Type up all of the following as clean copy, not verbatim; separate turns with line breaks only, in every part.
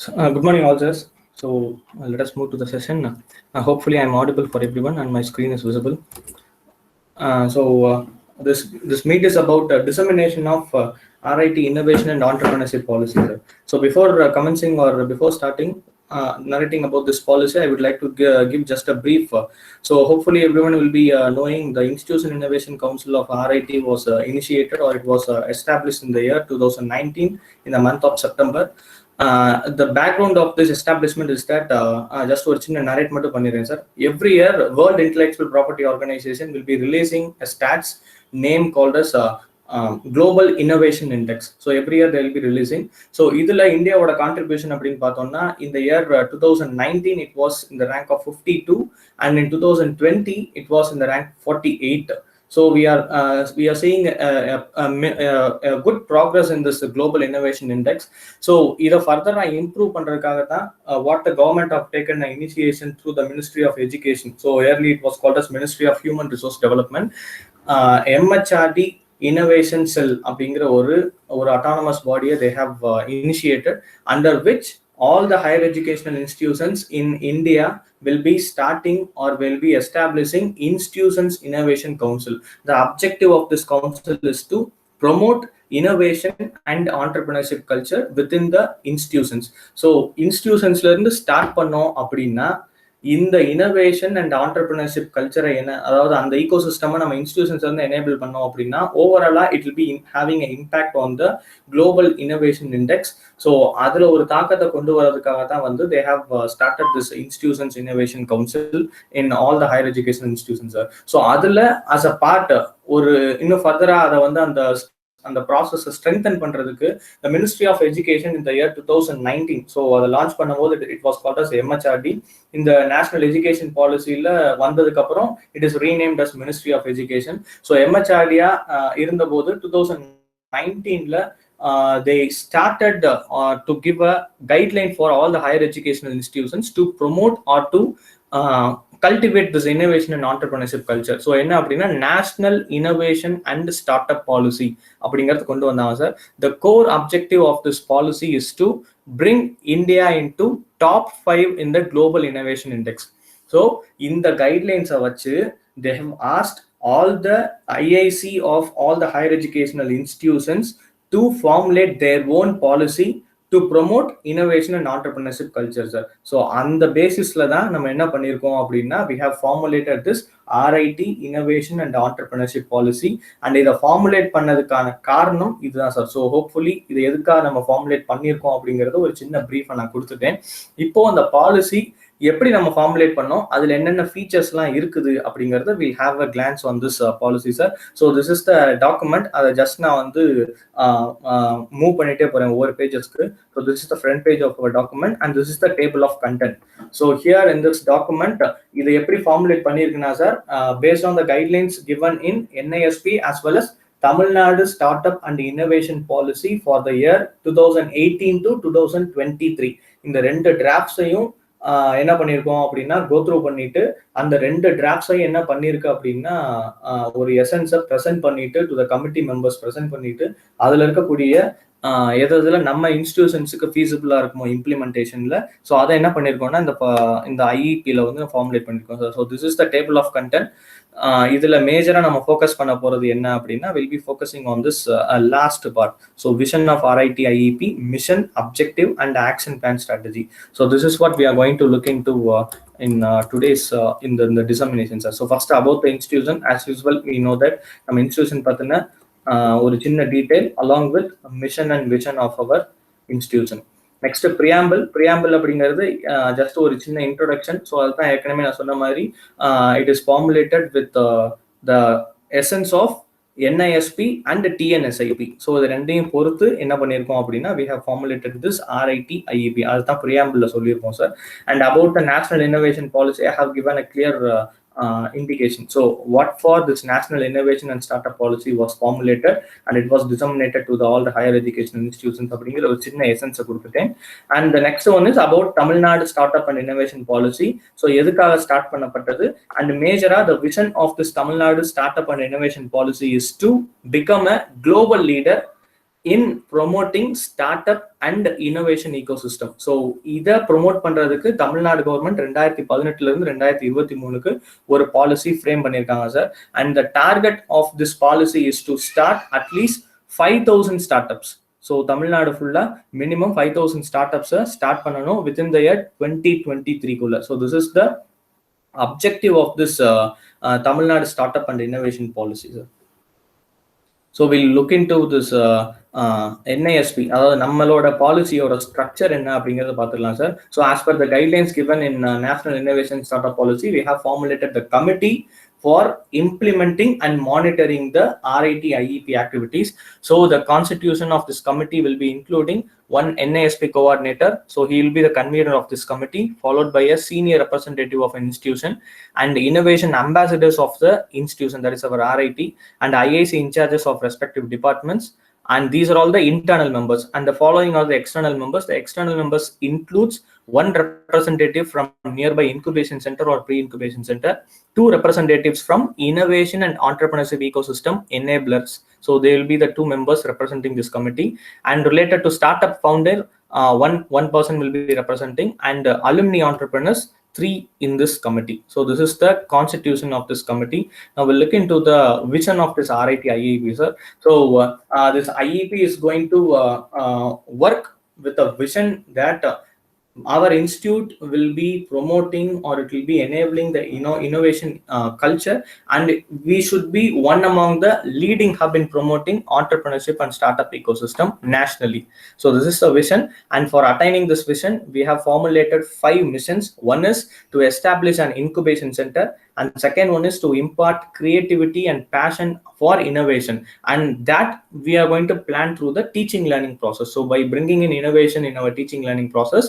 Good morning, all, sirs. Let us move to the session. Hopefully, I'm audible for everyone and my screen is visible. This meet is about dissemination of RIT innovation and entrepreneurship policy. Sir. So before commencing or before starting narrating about this policy, I would like to give just a brief. So hopefully everyone will be knowing the Institution Innovation Council of RIT was initiated, or it was established in the year 2019 in the month of September. The background of this establishment is that just ஒரு சின்ன narrate மட்டும் பண்ணிடுறேன் sir. Every year World Intellectual Property Organization will be releasing a stats name called as Global Innovation Index. So every year they will be releasing. So இதுல இந்தியாவோட contribution அப்படின்னு பார்த்தோம்னா இந்த year 2019 it was in the rank of 52 and in 2020 it was in the rank 48. So we are seeing a good progress in this global innovation index. So either further improve பண்றதுக்காக தான் what the government have taken an initiation through the Ministry of Education. So early it was called as Ministry of Human Resource Development. MHRD Innovation Cell அப்படிங்கிற ஒரு autonomous body they have initiated, under which all the higher educational institutions in India will be starting or will be establishing Institutions Innovation Council. The objective of this council is to promote innovation and entrepreneurship culture within the institutions. So institutions la irundhu start பண்ணோம் அப்படின்னா இந்த innovation and entrepreneurship கல்ச்சரை அதாவது அந்த ecosystem நம்ம institutions வந்து enable பண்ணோம் அப்படின்னா ஓவராலா it will be having impact on the global innovation index. So அதுல ஒரு தாக்கத்தை கொண்டு வரதுக்காக தான் வந்து they have started this institutions innovation council in all the higher education institutions. So அதுல அஸ் அ பார்ட் ஒரு இன்னும் ஃபர்தரா அதை வந்து அந்த ப்ராசஸ் ஸ்ட்ரெங்தன் பண்றதுக்கு the Ministry of Education in the year 2019 so அதை லான்ச் பண்ணும்போது it was called as MHRD. இந்த நேஷனல் எஜுகேஷன் பாலிசியில வந்ததுக்கு அப்புறம் it is renamed as ministry of education. So MHRDயா இருந்தபோது 2019ல they started to give a guideline for all the higher educational institutions to promote or to cultivate this innovation and entrepreneurship culture. So என்ன அப்படின்னா national innovation and startup policy அப்படிங்கிறது கொண்டு வந்தாங்க sir. The core objective of this policy is to bring India into top 5 in the global innovation index. So இந்த guidelines வச்சு they have asked all the IIC of all the higher educational institutions to formulate their own policy to promote innovation and entrepreneurship culture, sir. So on the basis la da நம்ம என்ன பண்ணிருக்கோம் அப்படின்னா we have formulated this RIT innovation and entrepreneurship policy, and இதை formulate பண்ணதுக்கான காரணம் இதுதான் sir. So hopefully இது எதுக்காக நம்ம formulate பண்ணியிருக்கோம் அப்படிங்கறது ஒரு சின்ன பிரீஃபை நான் கொடுத்துட்டேன். இப்போ அந்த பாலிசி எப்படி நம்ம ஃபார்முலேட் பண்ணோம், அதுல என்னென்ன ஃபீச்சர்ஸ்லாம் இருக்குது அப்படிங்கறத we'll have a glance on this policy, sir. So this is the document. அதை ஜஸ்ட் நான் வந்து மூவ் பண்ணிட்டே போறேன் ஒவ்வொரு பேஜஸ்க்கு. So this is the front page of our document and this is the table of content. So here in this document இதை எப்படி formulate பண்ணியிருக்குன்னா sir, based on the guidelines given in NISP as well as Tamil Nadu Startup and Innovation Policy for the year 2018 to 2023. இந்த ரெண்டு டிராஃப்ட்ஸையும் என்ன பண்ணியிருக்கோம் அப்படின்னா go through பண்ணிட்டு அந்த ரெண்டு டிராஃப்ட்ஸை என்ன பண்ணிருக்கு அப்படின்னா ஒரு எசன்ஸை ப்ரெசென்ட் பண்ணிட்டு to the committee members present பண்ணிட்டு அதுல இருக்கக்கூடிய எதுல நம்ம இன்ஸ்டிடியூஷன்ஸுக்கு ஃபீஸிபிளா இருக்குமோ இம்ப்ளிமெண்டேஷன்ல. ஸோ அதை என்ன பண்ணிருக்கோம்னா இந்த ஐஇபியில வந்து ஃபார்முலேட் பண்ணிருக்கோம் sir. So this is the table of content. இதுல மேஜரா நம்ம ஃபோக்கஸ் பண்ண போறது என்ன அப்படின்னா will be focusing on this last part. So vision of RIT IEP, mission, objective and action plan strategy. So this is what we are going to look into in today's in the dissemination, sir. So first about the institution, as usual we know that நம்ம institution பார்த்தீங்கன்னா ஒரு சின்ன detail along with mission and vision of our institution. Next preamble அப்படிங்கிறது just ஒரு சின்ன introduction. So அதுதான் ஏற்கனவே நான் சொன்ன மாதிரி it is formulated with the essence of NISP and TNSIP. So இது ரெண்டையும் பொறுத்து என்ன பண்ணியிருக்கோம் அப்படின்னா we have formulated this RIT IEP. அதுதான் ப்ரியாம்பிள்ல சொல்லியிருக்கோம் sir. And about the national innovation policy I have given a clear indication. So what for this national innovation and startup policy was formulated and it was disseminated to all the higher education institutions அப்படிங்கிற ஒரு சின்ன எசன்ஸை கொடுத்துட்டேன். And the next one is about Tamil Nadu Startup and Innovation Policy. So எதுக்காக start பண்ணப்பட்டது and major the vision of this Tamil Nadu Startup and Innovation Policy is to become a global leader in promoting startup and innovation ecosystem. So இதை promote பண்றதுக்கு Tamil Nadu government 2018 இருந்து 2023 ஒரு policy frame பண்ணியிருக்காங்க sir. And the target of this policy is to start at least 5,000 startups. So Tamil Nadu ஃபுல்லா minimum 5,000 ஸ்டார்ட் அப்ஸை start பண்ணணும் within the year 2023குள்ள. So this is the objective of this Tamil Nadu startup and innovation policy, sir. So we'll look into this NISP, அதாவது நம்மளோட பாலிசியோட structure என்ன அப்படிங்கறத பார்த்துக்கலாம் sir. So as per the guidelines given in national innovation startup policy, we have formulated the committee for implementing and monitoring the RIT IEP activities. So the constitution of this committee will be including one NISP coordinator. So he will be the convener of this committee, followed by a senior representative of an institution and innovation ambassadors of the institution, that is our RIT, and IIC in charges of respective departments. And these are all the internal members, and the following are the external members. The external members includes one representative from nearby incubation center or pre-incubation center, two representatives from innovation and entrepreneurship ecosystem enablers. So they will be the two members representing this committee. And related to startup founder, one person will be representing, and alumni entrepreneurs, 3 in this committee. So this is the constitution of this committee. Now we'll look into the vision of this RIT IEP, sir. So this IEP is going to work with a vision that our institute will be promoting, or it will be enabling the innovation culture, and we should be one among the leading hub in promoting entrepreneurship and startup ecosystem nationally. So this is the vision, and for attaining this vision we have formulated 5 missions. One is to establish an incubation center, and second one is to impart creativity and passion for innovation, and that we are going to plan through the teaching learning process. So by bringing in innovation in our teaching learning process,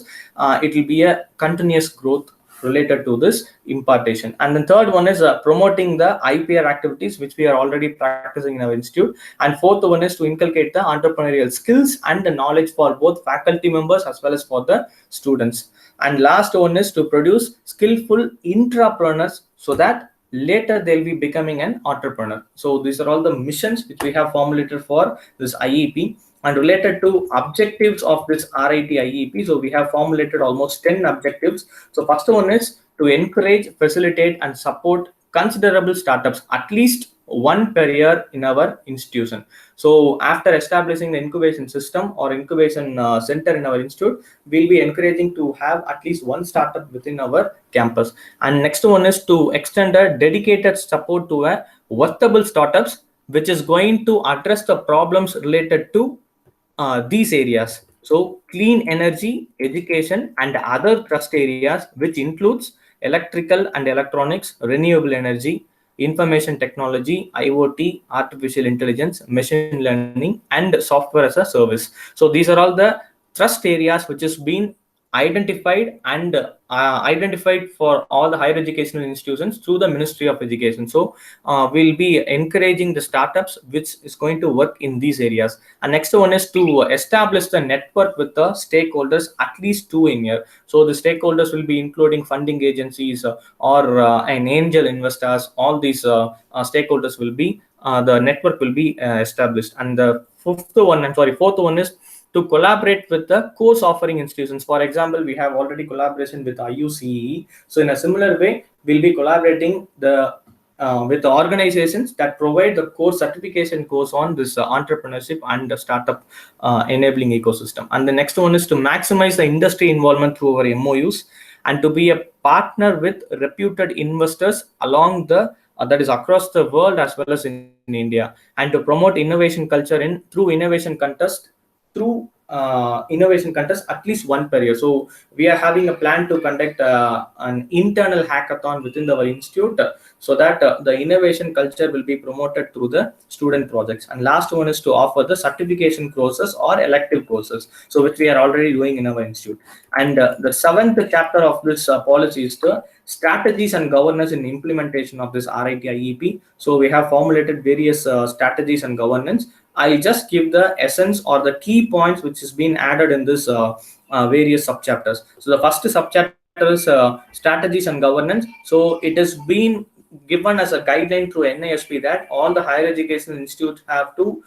it will be a continuous growth related to this impartation. And the third one is promoting the IPR activities, which we are already practicing in our institute. And fourth one is to inculcate the entrepreneurial skills and the knowledge for both faculty members as well as for the students. And last one is to produce skillful intrapreneurs so that later they'll be becoming an entrepreneur. So these are all the missions which we have formulated for this IEP. And related to objectives of this RIT IEP, so we have formulated almost 10 objectives. So first one is to encourage, facilitate, and support considerable startups, at least one per year in our institution. So after establishing the incubation system or incubation center in our institute, we'll be encouraging to have at least one startup within our campus. And next one is to extend a dedicated support to a worthable startups, which is going to address the problems related to these areas. So clean energy, education, and other trust areas, which includes electrical and electronics, renewable energy, information technology, IoT, artificial intelligence, machine learning, and software as a service. So these are all the trust areas which has been identified and identified for all the higher educational institutions through the Ministry of Education. So we'll be encouraging the startups which is going to work in these areas. And next one is to establish the network with the stakeholders, at least 2 in here. So the stakeholders will be including funding agencies or an angel investors. All these stakeholders will be the network will be established. And the fourth one is to collaborate with the course offering institutions. For example, we have already collaboration with IUCE. So in a similar way, we'll be collaborating with the organizations that provide the course certification course on this entrepreneurship and startup enabling ecosystem. And the next one is to maximize the industry involvement through our MOUs, and to be a partner with reputed investors along the that is across the world as well as in India, and to promote innovation culture through innovation contest at least one per year. So we are having a plan to conduct an internal hackathon within our institute, so that the innovation culture will be promoted through the student projects. And last one is to offer the certification courses or elective courses, so which we are already doing in our institute. And the 7th chapter of this policy is the strategies and governance in implementation of this RIT IEP. So we have formulated various strategies and governance. I just give the essence or the key points which has been added in this various subchapters. So the first subchapter is strategies and governance. So it has been given as a guideline through NISP that all the higher education institutes have to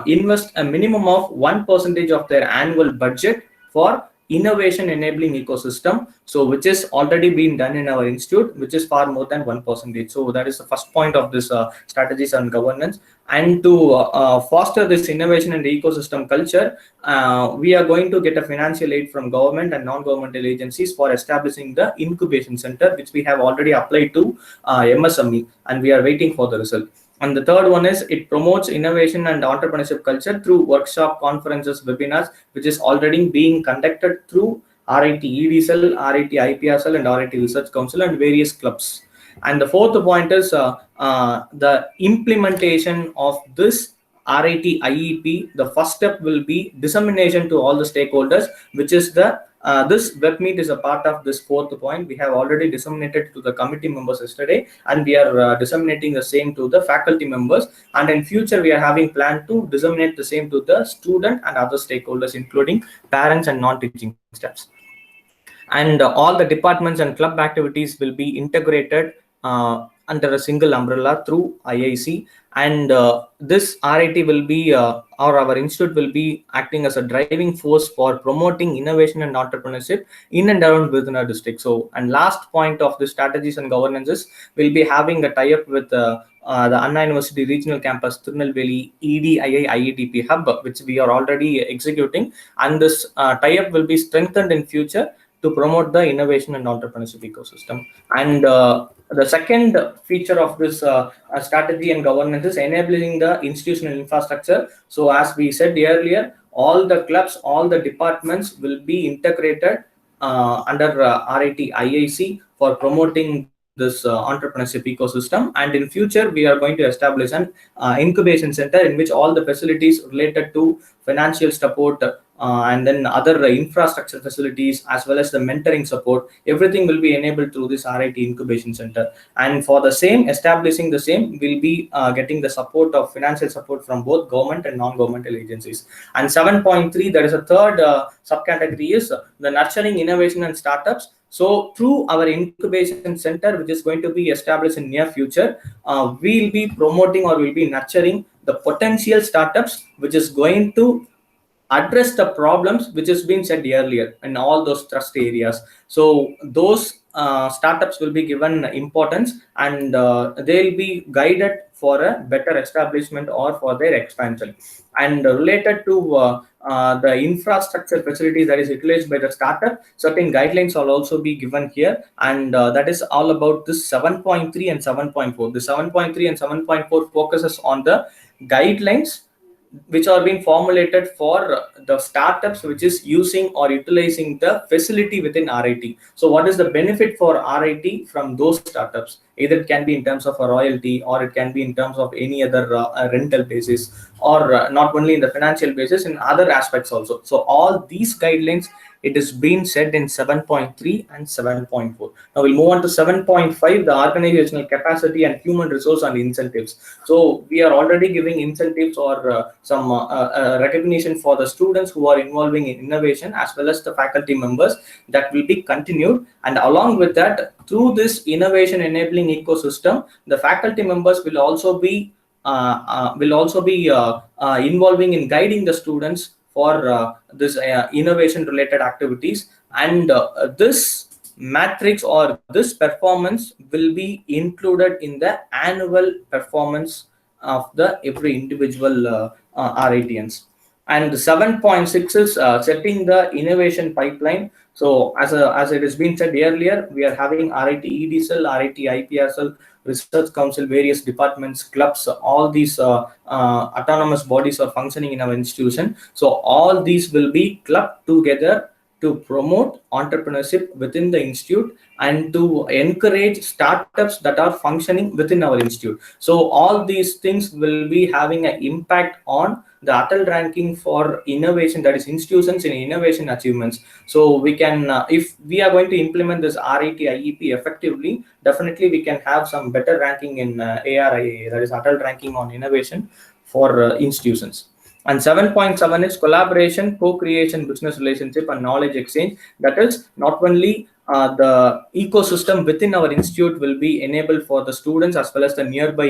invest a minimum of 1% of their annual budget for innovation enabling ecosystem, so which is already been done in our institute, which is far more than 1%. So that is the first point of this strategies and governance. And to foster this innovation and ecosystem culture, we are going to get a financial aid from government and non-governmental agencies for establishing the incubation center, which we have already applied to MSME, and we are waiting for the result. And the third one is it promotes innovation and entrepreneurship culture through workshop, conferences, webinars, which is already being conducted through RIT EDCell, RIT IPSL, and RIT Research Council and various clubs. And the fourth point is the implementation of this RIT IEP. The first step will be dissemination to all the stakeholders, which is the this web meet is a part of this fourth point. We have already disseminated to the committee members yesterday, and we are disseminating the same to the faculty members. And in future, we are having planned to disseminate the same to the student and other stakeholders, including parents and non-teaching staffs. And all the departments and club activities will be integrated under a single umbrella through IIC. And this RIT will be, or our institute will be acting as a driving force for promoting innovation and entrepreneurship in and around within our district. So, and last point of the strategies and governances, will be having a tie-up with the Anna University Regional Campus, Tirunelveli EDII IETP Hub, which we are already executing. And this tie-up will be strengthened in future to promote the innovation and entrepreneurship ecosystem. And the second feature of this strategy and governance is enabling the institutional infrastructure. So as we said earlier, all the clubs, all the departments will be integrated under RIT IIC for promoting this entrepreneurship ecosystem. And in future, we are going to establish an incubation center in which all the facilities related to financial support and then other infrastructure facilities, as well as the mentoring support, everything will be enabled through this RIT incubation center. And for the same, establishing the same, will be getting the support of financial support from both government and non-governmental agencies. And 7.3, there is a third subcategory, is the nurturing innovation and startups. So through our incubation center, which is going to be established in near future, we'll be promoting or we'll be nurturing the potential startups, which is going to address the problems which has been said earlier in all those trust areas. So those startups will be given importance, and they'll be guided for a better establishment or for their expansion. And related to the infrastructure facilities that is utilized by the startup, certain guidelines will also be given here, and that is all about this 7.3 and 7.4. The 7.3 and 7.4 focuses on the guidelines which are being formulated for the startups which is using or utilizing the facility within RIT. So what is the benefit for RIT from those startups? Either it can be in terms of a royalty, or it can be in terms of any other rental basis, or not only in the financial basis, in other aspects also. So all these guidelines, it is being said in 7.3 and 7.4. Now we'll move on to 7.5, the organizational capacity and human resource and incentives. So we are already giving incentives or some recognition for the students who are involving in innovation, as well as the faculty members. That will be continued. And along with that, through this innovation enabling ecosystem, the faculty members will also be involving in guiding the students for this innovation related activities. And this matrix or this performance will be included in the annual performance of the every individual RITians. And 7.6 is setting the innovation pipeline. So as it has been said earlier, we are having RIT EDCell, RIT IPSL, Research Council, various departments, clubs, all these autonomous bodies are functioning in our institution. So all these will be clubbed together to promote entrepreneurship within the institute and to encourage startups that are functioning within our institute. So all these things will be having an impact on the Atal ranking for innovation, that is institutions in innovation achievements. So we can, if we are going to implement this RIT IEP effectively, definitely we can have some better ranking in ARIA, that is Atal ranking on innovation for institutions. And 7.7 is collaboration, co-creation, business relationship, and knowledge exchange. That is not only the ecosystem within our institute will be enabled for the students as well as the nearby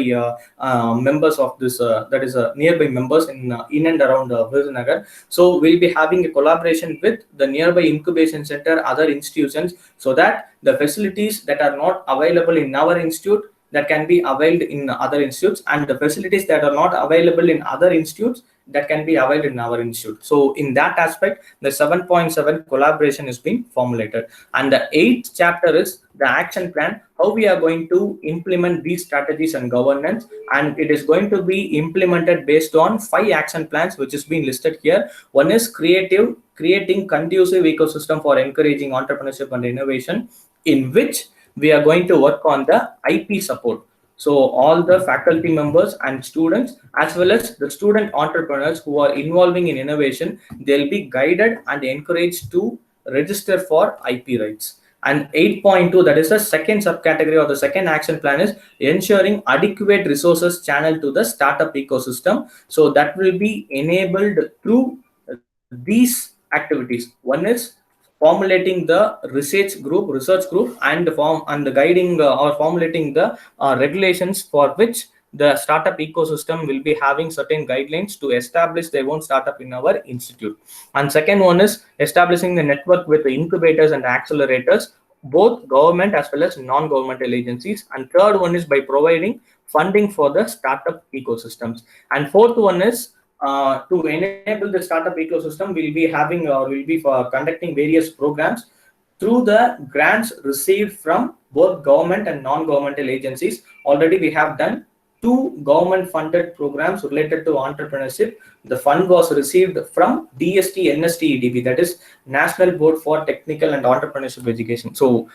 members of this, that is nearby members in and around Virudhunagar. So we'll be having a collaboration with the nearby incubation center, other institutions, so that the facilities that are not available in our institute, that can be availed in other institutes, and the facilities that are not available in other institutes, that can be availed in our institute. So in that aspect, the 7.7 collaboration is being formulated. And the 8th chapter is the action plan, how we are going to implement these strategies and governance. And it is going to be implemented based on 5 action plans, which is being listed here. One is creating conducive ecosystem for encouraging entrepreneurship and innovation, in which we are going to work on the IP support. So all the faculty members and students, as well as the student entrepreneurs who are involving in innovation, they'll be guided and encouraged to register for IP rights. And 8.2, that is the second subcategory or the second action plan, is ensuring adequate resources channeled to the startup ecosystem. So that will be enabled through these activities. One is formulating the research group, and the guiding or formulating the regulations for which the startup ecosystem will be having certain guidelines to establish their own startup in our institute. And second one is establishing the network with the incubators and accelerators, both government as well as non-governmental agencies. And third one is by providing funding for the startup ecosystems. And fourth one is to enable the startup ecosystem, we'll be having or we'll be conducting various programs through the grants received from both government and non-governmental agencies. Already we have done 2 government funded programs related to entrepreneurship. The fund was received from DST NSTEDB, that is National Board for Technical and Entrepreneurship Education. So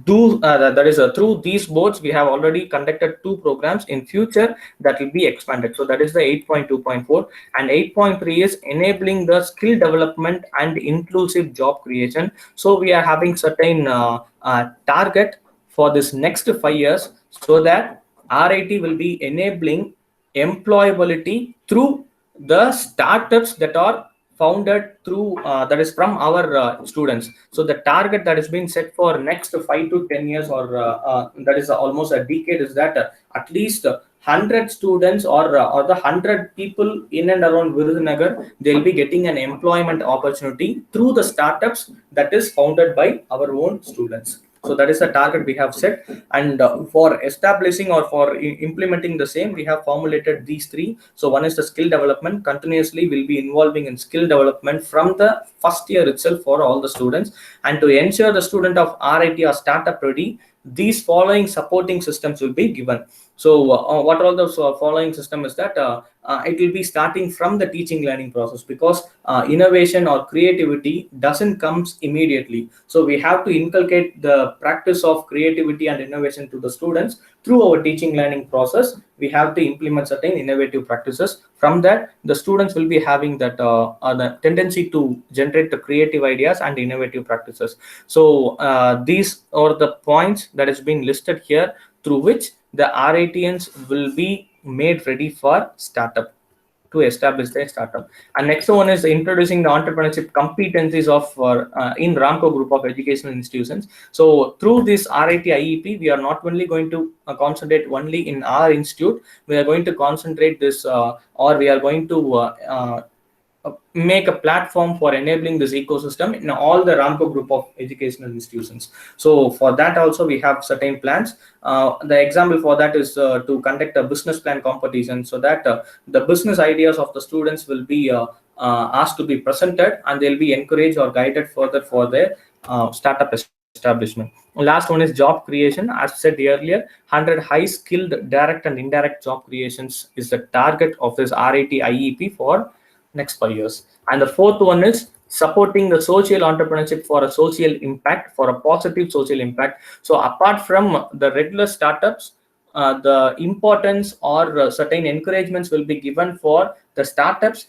through these boards we have already conducted 2 programs. In future that will be expanded. So that is the 8.2.4. And 8.3 is enabling the skill development and inclusive job creation. So we are having certain target for this next 5 years, so that RIT will be enabling employability through the startups that are founded through that is from our students. So the target that has been set for next 5 to 10 years, or that is almost a decade, is that at least 100 students or the 100 people in and around Virudhunagar, they'll be getting an employment opportunity through the startups that is founded by our own students. So that is the target we have set. And for establishing or for implementing the same, we have formulated these 3. So one is the skill development. Continuously we'll be involving in skill development from the first year itself for all the students. And to ensure the student of RIT are startup ready, these following supporting systems will be given. So what are those following system is that it will be starting from the teaching learning process, because innovation or creativity doesn't comes immediately. So we have to inculcate the practice of creativity and innovation to the students through our teaching learning process. We have to implement certain innovative practices. From that, the students will be having that the tendency to generate the creative ideas and innovative practices. So these are the points that has been listed here, through which the RITians will be made ready for startup, to establish their startup. And next one is introducing the entrepreneurship competencies of in Ramco group of educational institutions. So through this RIT IEP, we are not only going to concentrate only in our institute, we are going to concentrate this or we are going to make a platform for enabling this ecosystem in all the Ramco group of educational institutions. So for that also we have certain plans. The example for that is to conduct a business plan competition, so that the business ideas of the students will be asked to be presented, and they'll be encouraged or guided further for their startup establishment. Last one is job creation. As said earlier, 100 high skilled direct and indirect job creations is the target of this RIT IEP for next 5 years. And the fourth one is supporting the social entrepreneurship for a social impact, for a positive social impact. So apart from the regular startups, the importance or certain encouragements will be given for the startups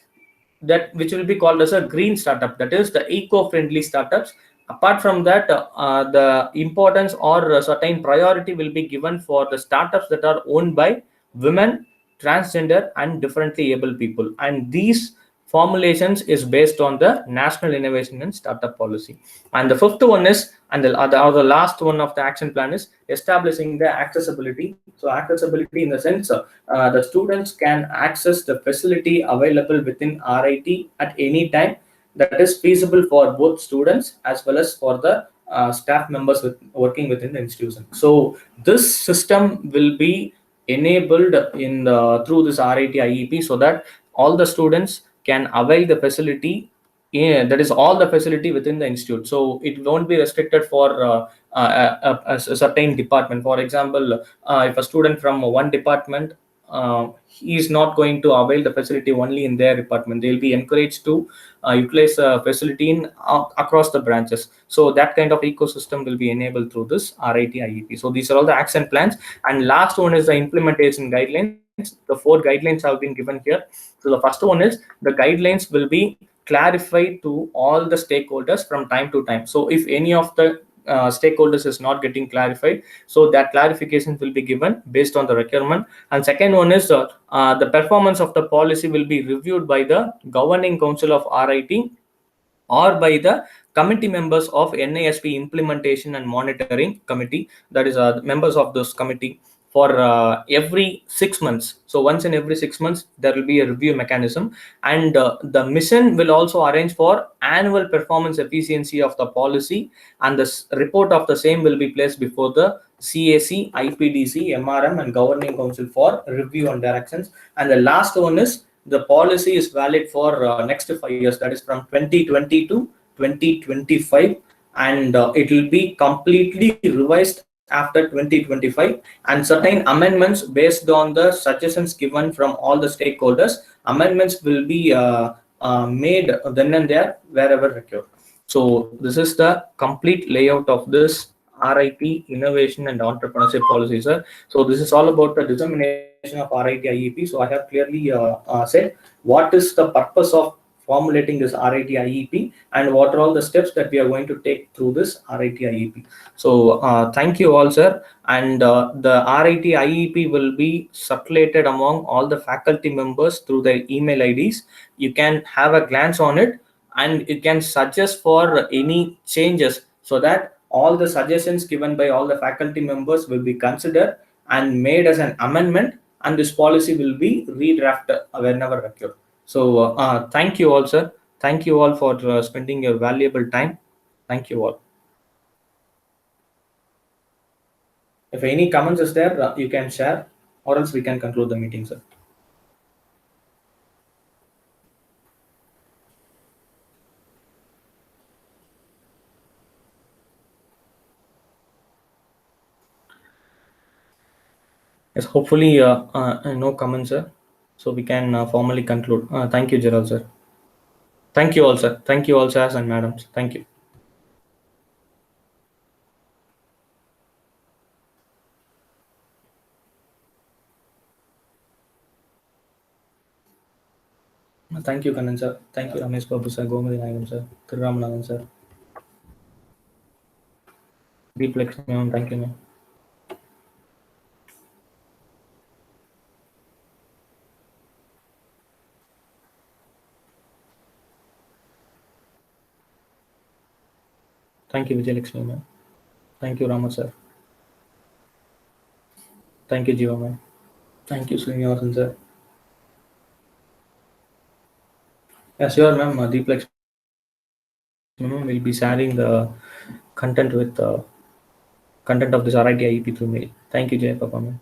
that which will be called as a green startup, that is the eco-friendly startups. Apart from that, the importance or certain priority will be given for the startups that are owned by women, transgender and differently able people. And these formulations is based on the National Innovation and Startup Policy. And the fifth one is, and the last one of the action plan is establishing the accessibility. So accessibility in the sense the students can access the facility available within RIT at any time that is feasible for both students as well as for the staff members working within the institution. So this system will be enabled in through this RIT IEP, so that all the students can avail the facility. Yeah, that is all the facility within the institute. So it won't be restricted for a certain department. For example, if a student from one department, he is not going to avail the facility only in their department. They'll be encouraged to utilize facility in across the branches. So that kind of ecosystem will be enabled through this RIT IEP. So these are all the action plans. And last one is the implementation guidelines. The 4 guidelines have been given here. So the first one is the guidelines will be clarified to all the stakeholders from time to time. So if any of the stakeholders is not getting clarified, so that clarification will be given based on the requirement. And second one is the performance of the policy will be reviewed by the governing council of RIT or by the committee members of NISP implementation and monitoring committee, that is members of this committee, for every 6 months. So once in every 6 months there will be a review mechanism. And the mission will also arrange for annual performance efficiency of the policy, and the report of the same will be placed before the CAC, IPDC, MRM and governing council for review and directions. And the last one is the policy is valid for next 5 years, that is from 2020 to 2025, and it will be completely revised after 2025, and certain amendments based on the suggestions given from all the stakeholders, amendments will be made then and there wherever required. So this is the complete layout of this RIT innovation and entrepreneurship policy, sir. So this is all about the dissemination of RIT IEP. So I have clearly said what is the purpose of formulating this RIT IEP and what are all the steps that we are going to take through this RIT IEP. So thank you all, sir. And the RIT IEP will be circulated among all the faculty members through their email IDs. You can have a glance on it and you can suggest for any changes, so that all the suggestions given by all the faculty members will be considered and made as an amendment, and this policy will be redrafted whenever required. So thank you all, sir. Thank you all for spending your valuable time. Thank you all. If any comments is there, you can share, or else we can conclude the meeting, sir. Yes, hopefully no comments, sir. So we can formally conclude. Thank you, Gerald, sir. Thank you all, sir. Thank you all, sirs and madams. Thank you. Thank you, Kannan, sir. Thank you, Ramesh Babu, sir. Gomadi Nagam, sir. Thiruramanagan, sir. Deeplex, ma'am. Thank you, ma'am. Thank you, Vijayalakshmi, ma'am. Thank you, Rama, sir. Thank you, Jiva, ma'am. Thank you, Srinivasan, sir. Yes, sure, ma'am. Deeplex, ma'am, will be sharing the content with content of this RIT IEP through mail. Thank you, Jay Papa, ma'am.